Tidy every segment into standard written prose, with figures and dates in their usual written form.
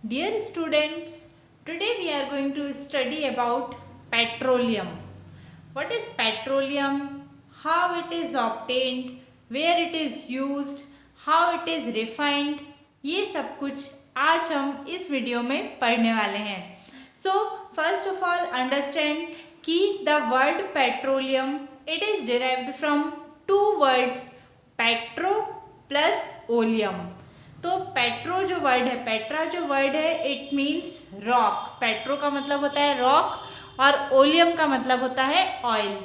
Dear students, today we are going to study about petroleum. What is petroleum? How it is obtained? Where it is used? How it is refined? ये सब कुछ आज हम इस video में पढ़ने वाले हैं. So first of all understand कि the word petroleum it is derived from two words petro plus oleum. तो पेट्रो जो वर्ड है, पेट्रा जो वर्ड है इट मीन्स रॉक. पेट्रो का मतलब होता है रॉक और ओलियम का मतलब होता है oil.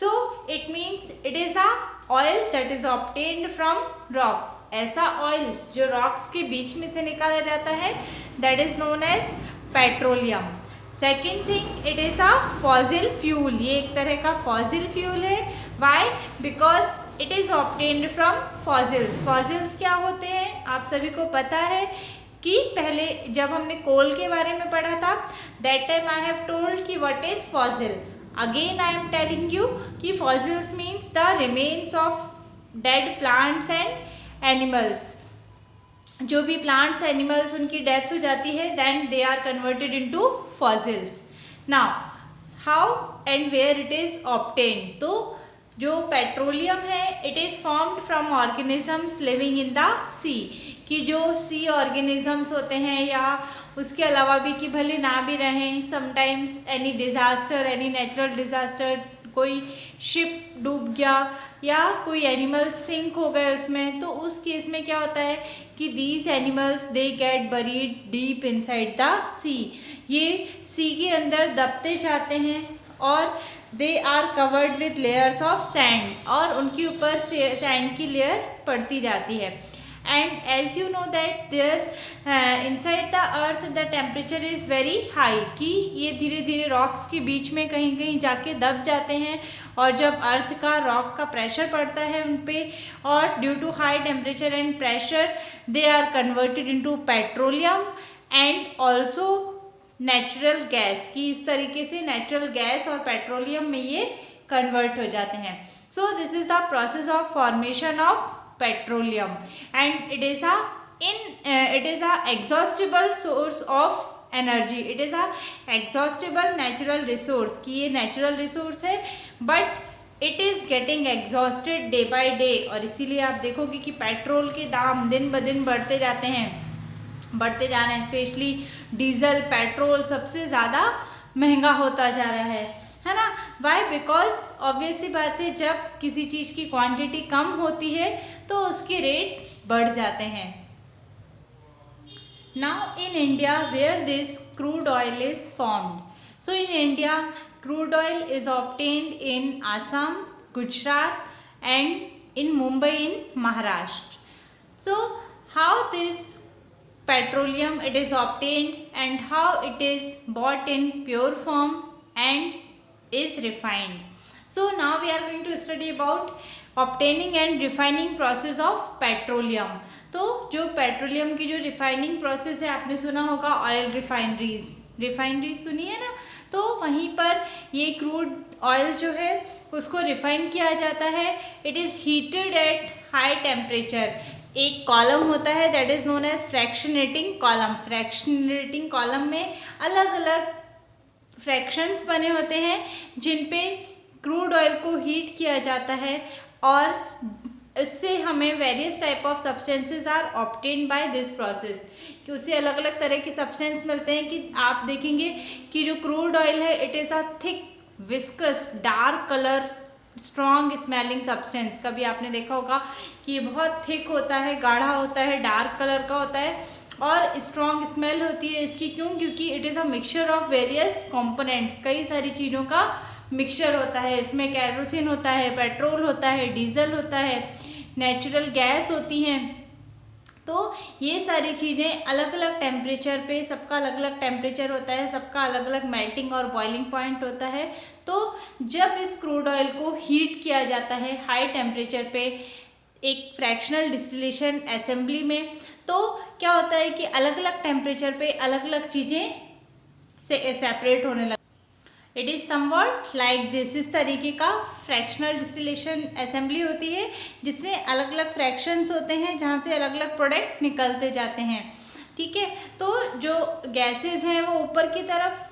So it means it is a oil that is obtained from rocks. ऐसा ऑयल जो रॉक्स के बीच में से निकाला जाता है that is known as petroleum. Second thing it is a fossil fuel. ये एक तरह का फॉसिल फ्यूल है. Why? Because it is obtained from fossils. Fossils क्या होते हैं आप सभी को पता है कि पहले जब हमने कोल के बारे में पढ़ा था that time I have told कि what is fossil. Again I am telling you कि fossils means the remains of dead plants and animals. जो भी प्लांट्स एनिमल्स उनकी डेथ हो जाती है then they are converted into fossils. Now how and where it is obtained. तो जो petroleum है it is formed from organisms living in the sea. कि जो सी ऑर्गेनिजम्स होते हैं या उसके अलावा भी कि भले ना भी रहें, sometimes any disaster, any natural disaster, कोई शिप डूब गया या कोई एनिमल सिंक हो गए उसमें, तो उस केस में क्या होता है कि these animals they get buried deep inside the sea. ये सी के अंदर दबते जाते हैं और they are covered with layers of sand. और उनके ऊपर सैंड की लेयर पड़ती जाती है. And as you know that there inside the earth the temperature is very high. कि ये धीरे धीरे रॉक्स के बीच में कहीं कहीं जाके दब जाते हैं और जब अर्थ का रॉक का प्रेशर पड़ता है उन पर और due to high temperature and pressure they are converted into petroleum and also natural gas. कि इस तरीके से नेचुरल गैस और पेट्रोलियम में ये कन्वर्ट हो जाते हैं. So this is the process of formation of petroleum and it is a exhaustible source of energy. It is a exhaustible natural resource. कि ये नेचुरल रिसोर्स है but it is getting exhausted day by day. और इसीलिए आप देखोगे कि petrol के दाम दिन ब दिन बढ़ते जाते हैं, बढ़ते जा रहे हैं. स्पेशली डीजल पेट्रोल सबसे ज़्यादा महंगा होता जा रहा है ना. वाई? बिकॉज ऑब्वियस सी बात है जब किसी चीज़ की क्वांटिटी कम होती है तो उसके रेट बढ़ जाते हैं. Now in India where this crude oil is formed. So in India crude oil is obtained in Assam, Gujarat and in Mumbai in Maharashtra. So how this petroleum it is obtained and how it is bought in pure form and is refined. So now we are going to study about obtaining and refining process of petroleum. तो जो petroleum की जो refining process है आपने सुना होगा oil refineries सुनी है ना. तो वहीं पर ये क्रूड ऑयल जो है उसको रिफाइन किया जाता है. It is heated at high temperature. एक कॉलम होता है that is known as fractionating column. Fractionating column में अलग अलग फ्रैक्शंस बने होते हैं जिन पे क्रूड ऑयल को हीट किया जाता है और इससे हमें various type of substances are obtained by this process. कि उससे अलग अलग तरह के सब्सटेंस मिलते हैं. कि आप देखेंगे कि जो क्रूड ऑयल है it is a thick viscous dark colour strong smelling substance. कभी आपने देखा होगा कि ये बहुत थिक होता है, गाढ़ा होता है, डार्क कलर का होता है और स्ट्रॉन्ग स्मेल होती है इसकी. क्यों? क्योंकि it is a mixture of various components. कई सारी चीज़ों का मिक्सचर होता है. इसमें कैरोसिन होता है, पेट्रोल होता है, डीजल होता है, नेचुरल गैस होती हैं. तो ये सारी चीज़ें अलग अलग टेम्परेचर पे, सबका अलग अलग टेम्परेचर होता है, सबका अलग अलग मेल्टिंग और बॉइलिंग पॉइंट होता है. तो जब इस क्रूड ऑयल को हीट किया जाता है हाई टेम्परेचर पे एक फ्रैक्शनल डिस्टिलेशन असेंबली में, तो क्या होता है कि अलग अलग टेम्परेचर पे अलग अलग चीज़ें से सेपरेट होने लगती. It is somewhat like this. इस तरीके का फ्रैक्शनल डिस्टिलेशन असेंबली होती है जिसमें अलग अलग फ्रैक्शंस होते हैं जहाँ से अलग अलग प्रोडक्ट निकलते जाते हैं. ठीक है। तो जो गैसेस हैं वो ऊपर की तरफ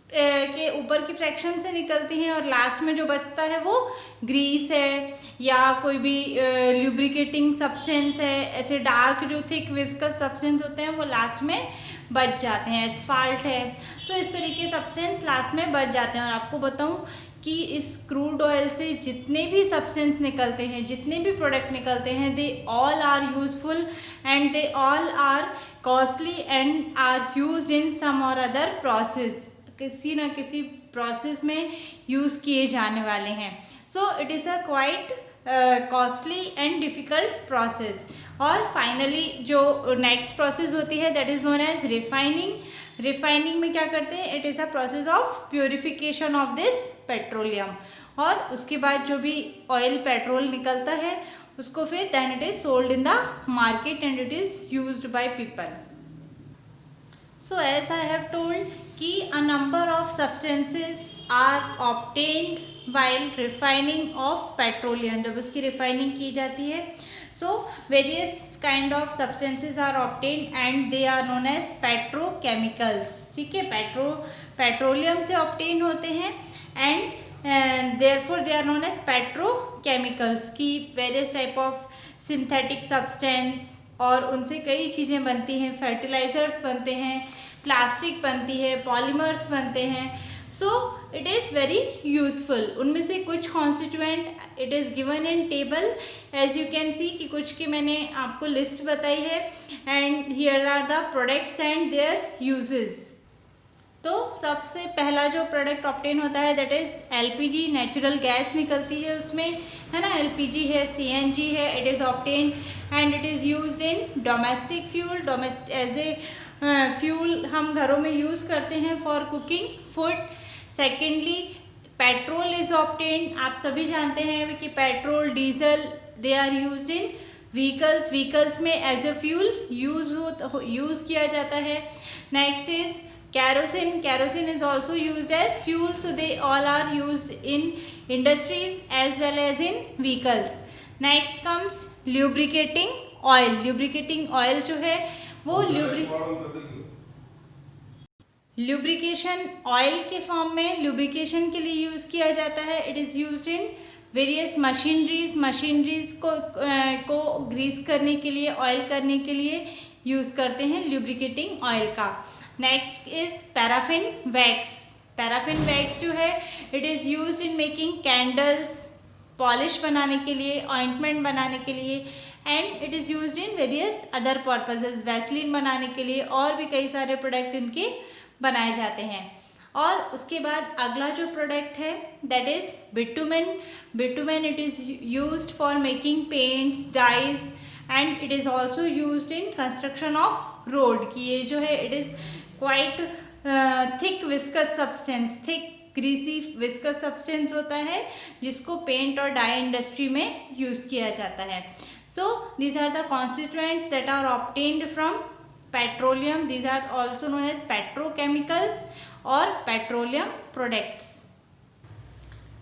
के ऊपर की फ्रैक्शन से निकलती हैं और लास्ट में जो बचता है वो ग्रीस है या कोई भी ल्यूब्रिकेटिंग सब्सटेंस है, ऐसे डार्क जो थिक विस्कस सब्सटेंस होते हैं वो लास्ट में बच जाते हैं। एस्फाल्ट है, तो इस तरीके सब्सटेंस लास्ट में बच जाते हैं। और आपको बताऊं कि इस क्रूड ऑयल से जितने भी सब्सटेंस निकलते हैं, जितने भी प्रोडक्ट निकलते हैं, they all are useful and they all are costly and are used in some or other process, किसी ना किसी प्रोसेस में यूज़ किए जाने वाले हैं। So it is a quite costly and difficult process. और फाइनली जो नेक्स्ट प्रोसेस होती है that is known as refining. Refining में क्या करते हैं, it is a process of purification of this petroleum. और उसके बाद जो भी ऑयल पेट्रोल निकलता है उसको फिर then it is sold in the market and it is used by people. So as I have told कि a number of substances are obtained while refining of petroleum, जब उसकी refining की जाती है so various kind of substances are obtained and they are known as petrochemicals। ठीक है, petroleum से obtain होते हैं and therefore they are known as petrochemicals की various type of synthetic substance और उनसे कई चीज़ें बनती हैं, फर्टिलाइज़र्स बनते हैं, प्लास्टिक बनती है, पॉलीमर्स बनते हैं। So it is very useful. उनमें से कुछ constituent it is given in table as you can see कि कुछ की मैंने आपको लिस्ट बताई है and here are the products and their uses. तो सबसे पहला जो प्रोडक्ट ऑब्टेन होता है that is LPG, natural gas निकलती है उसमें, है ना। एलपीजी है, सीएनजी है, it is obtain and it is used in domestic fuel. As a fuel हम घरों में यूज़ करते हैं for cooking food. Secondly petrol is obtain. आप सभी जानते हैं कि petrol, diesel they are used in vehicles में एज ए फ्यूल यूज़ किया जाता है। Next is kerosene is also used as fuel, so they all are used in industries as well as in vehicles. Next comes lubricating oil जो है वो lubrication oil के form में lubrication के लिए यूज़ किया जाता है। it is used in various machineries को ग्रीस करने के लिए, ऑयल करने के लिए यूज़ करते हैं lubricating oil का। नेक्स्ट इज पैराफिन वैक्स जो है it is used in making candles, polish बनाने के लिए, ऑइंटमेंट बनाने के लिए and it is used in various other purposes, Vaseline बनाने के लिए और भी कई सारे प्रोडक्ट इनके बनाए जाते हैं। और उसके बाद अगला जो प्रोडक्ट है that is bitumen it is used for making paints, dyes and it is also used in construction of road. कि ये जो है it is quite thick viscous substance, thick greasy viscous substance होता है जिसको पेंट और die industry में use किया जाता है। So these are the constituents that are obtained from petroleum. These are also known as petrochemicals और petroleum products.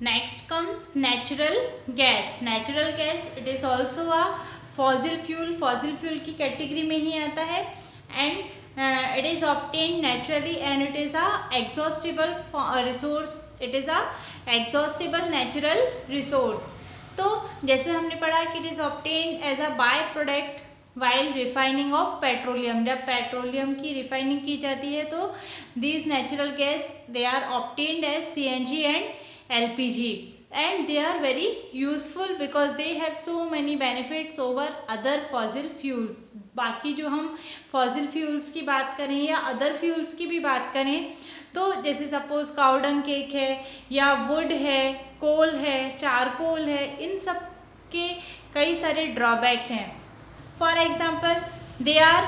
Next comes natural gas it is also a fossil fuel की category में ही आता है and it is obtained naturally and it is a exhaustible resource, it is a exhaustible natural resource। तो जैसे हमने पढ़ा कि it is obtained as a by product while refining of petroleum। जब पेट्रोलियम की रिफाइनिंग की जाती है तो these natural gas they are obtained as CNG and LPG and they are very useful because they have so many benefits over other fossil fuels। बाकी जो हम fossil fuels की बात करें या अदर फ्यूल्स की भी बात करें तो जैसे सपोज काउडंग केक है या वुड है, कोल है, चारकोल है, इन सब के कई सारे ड्रॉबैक हैं। For example they are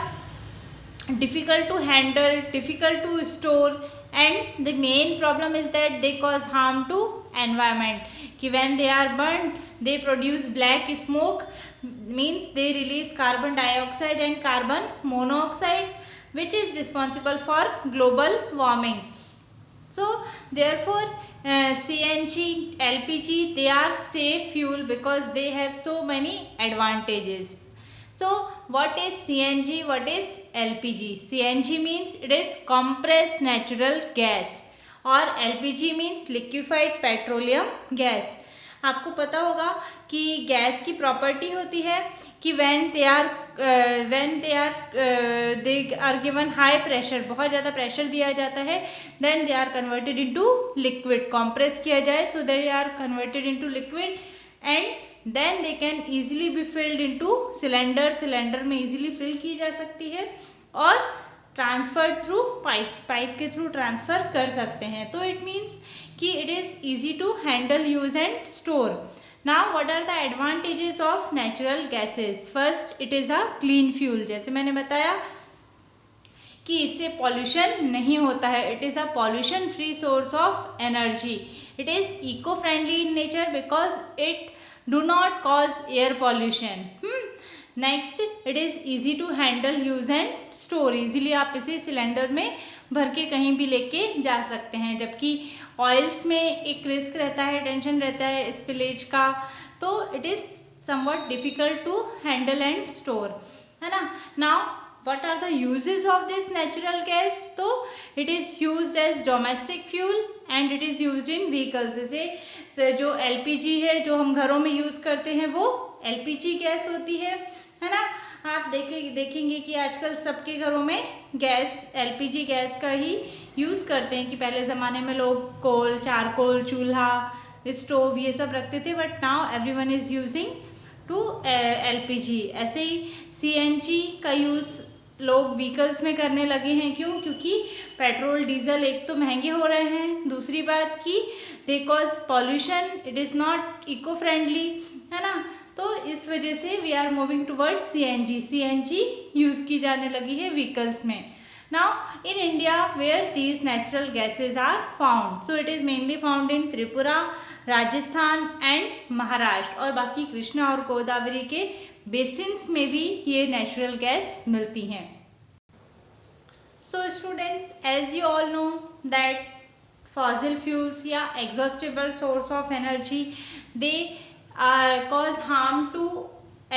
difficult to handle, difficult to store and the main problem is that they cause harm to environment। कि when they are burned they produce black smoke, means they release carbon dioxide and carbon monoxide which is responsible for global warming। So therefore CNG, LPG they are safe fuel because they have so many advantages। So what is CNG, what is LPG? CNG means it is compressed natural gas और LPG means liquefied petroleum gas. आपको पता होगा कि gas की property होती है कि when they are given high pressure, बहुत ज़्यादा प्रेशर दिया जाता है, then they are converted into liquid, compress किया जाए, so they are converted into liquid and then they can easily be filled into cylinder. सिलेंडर में easily fill की जा सकती है और ट्रांसफर थ्रू पाइप्स, पाइप के थ्रू ट्रांसफ़र कर सकते हैं. तो इट मीन्स कि it is easy to handle, use and store. Now what are the advantages of natural gases? First, it is a clean fuel. जैसे मैंने बताया कि इससे पॉल्यूशन नहीं होता है. It is a pollution free source of energy. It is eco friendly in nature because it do not cause air pollution. Next, it is easy to handle, use and store. Easily आप इसे cylinder में भर के कहीं भी लेके जा सकते हैं, जबकि ऑयल्स में एक रिस्क रहता है, टेंशन रहता है स्पिलेज का, तो it is somewhat difficult to handle and store, है ना. Now what are the uses of this natural gas? तो it is used as domestic fuel and it is used in vehicles. जैसे जो LPG है जो हम घरों में यूज़ करते हैं वो LPG गैस होती है ना. आप देखेंगे कि आजकल सबके घरों में गैस, LPG गैस का ही यूज़ करते हैं. कि पहले ज़माने में लोग कोल, चारकोल, चूल्हा, स्टोव ये सब रखते थे, but now everyone is using to LPG. ऐसे ही CNG का यूज़ लोग व्हीकल्स में करने लगे हैं. क्यों? क्योंकि पेट्रोल डीजल एक तो महंगे हो रहे हैं, दूसरी बात कि they cause pollution, it is not eco friendly, है ना. तो इस वजह से we are moving toward CNG use की जाने लगी है व्हीकल्स में. Now in India where these natural gases are found, so it is mainly found in Tripura, Rajasthan and Maharashtra, और बाकी कृष्णा और गोदावरी के बेसिन्स में भी ये नेचुरल गैस मिलती हैं. So students, as you all know that fossil fuels या exhaustible source of energy, they cause harm to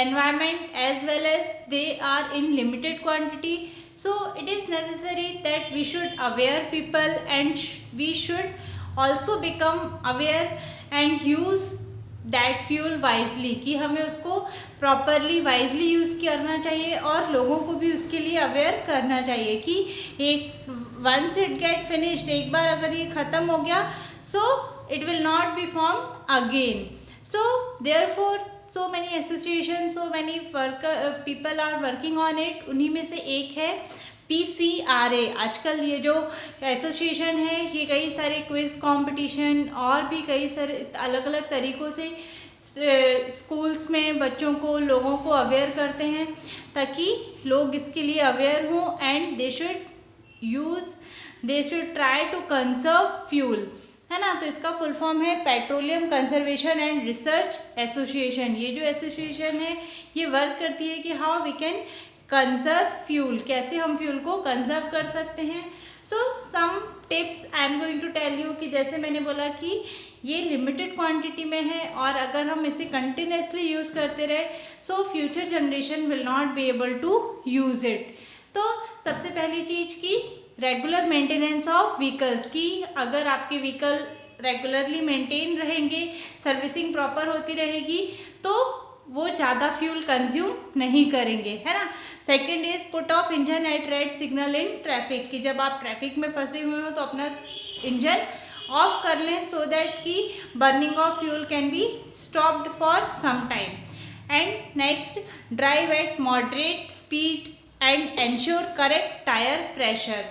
environment as well as they are in limited quantity. So it is necessary that we should aware people and we should also become aware and use that fuel wisely. कि हमें उसको properly wisely use करना चाहिए और लोगों को भी उसके लिए अवेयर करना चाहिए कि एक once it get finished, एक बार अगर ये ख़त्म हो गया, so it will not be formed again. So therefore so many associations, so many people are working on it. उन्हीं में से एक है PCRA. आजकल ये जो एसोसिएशन है ये कई सारे क्विज़ कंपटीशन और भी कई सारे अलग अलग तरीक़ों से स्कूल्स में बच्चों को, लोगों को अवेयर करते हैं ताकि लोग इसके लिए अवेयर हों and they should try to conserve fuel, है ना. तो इसका फुल फॉर्म है petroleum conservation and research association. ये जो एसोसिएशन है ये वर्क करती है कि how we can conserve fuel, कैसे हम फ्यूल को कंजर्व कर सकते हैं. So some tips I am going to tell you कि जैसे मैंने बोला कि ये लिमिटेड क्वांटिटी में है और अगर हम इसे कंटिन्यूसली यूज़ करते रहे so future generation will not be able to use it. तो सबसे पहली चीज़ की रेगुलर मेंटेनेंस ऑफ व्हीकल्स, की अगर आपके व्हीकल रेगुलरली मेंटेन रहेंगे, सर्विसिंग प्रॉपर होती रहेगी तो वो ज़्यादा फ्यूल कंज्यूम नहीं करेंगे, है ना. Second is put off engine at red signal in traffic, कि जब आप ट्रैफिक में फंसे हुए हो तो अपना इंजन ऑफ कर लें सो दैट कि burning of fuel can be stopped for some time. And next, drive at moderate speed and ensure correct tyre pressure.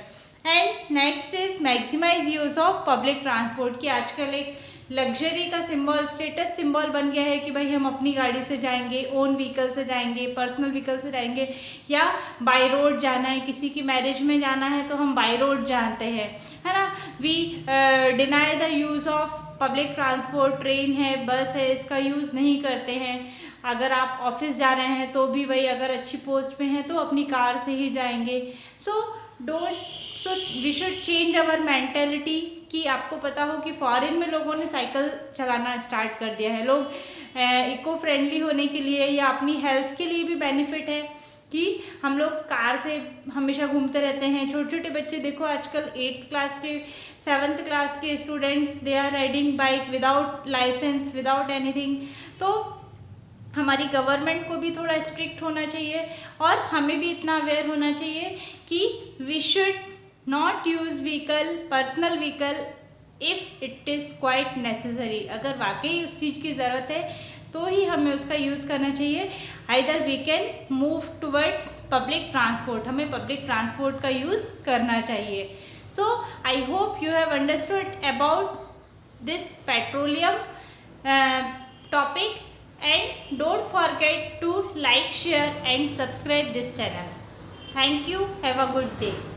And next is maximise use of public transport, कि आजकल एक luxury का symbol, status symbol बन गया है कि भाई हम अपनी गाड़ी से जाएंगे, ओन व्हीकल से जाएंगे, पर्सनल व्हीकल से जाएंगे, या बाय रोड जाना है, किसी की मैरिज में जाना है तो हम बाय रोड जानते हैं, है ना. We deny the use of public transport, train है, बस है, इसका यूज़ नहीं करते हैं. अगर आप ऑफिस जा रहे हैं तो भी भाई अगर अच्छी पोस्ट पे हैं तो अपनी कार से ही जाएंगे. So we should change our mentality, कि आपको पता हो कि फॉरेन में लोगों ने साइकिल चलाना स्टार्ट कर दिया है. लोग इको फ्रेंडली होने के लिए या अपनी हेल्थ के लिए भी बेनिफिट है कि हम लोग कार से हमेशा घूमते रहते हैं। छोटे छोटे बच्चे देखो आजकल 8th क्लास के 7th क्लास के students they are riding bike without licence, without anything. तो हमारी गवर्नमेंट को भी थोड़ा स्ट्रिक्ट होना चाहिए और हमें भी इतना अवेयर होना चाहिए कि we should not use vehicle, personal vehicle if it is quite necessary. अगर वाकई उस चीज़ की ज़रूरत है तो ही हमें उसका यूज़ करना चाहिए। Either we can move towards public transport, हमें पब्लिक ट्रांसपोर्ट का यूज़ करना चाहिए। So I hope you have understood about this petroleum topic and don't forget to like, share and subscribe this channel. Thank you. Have a good day.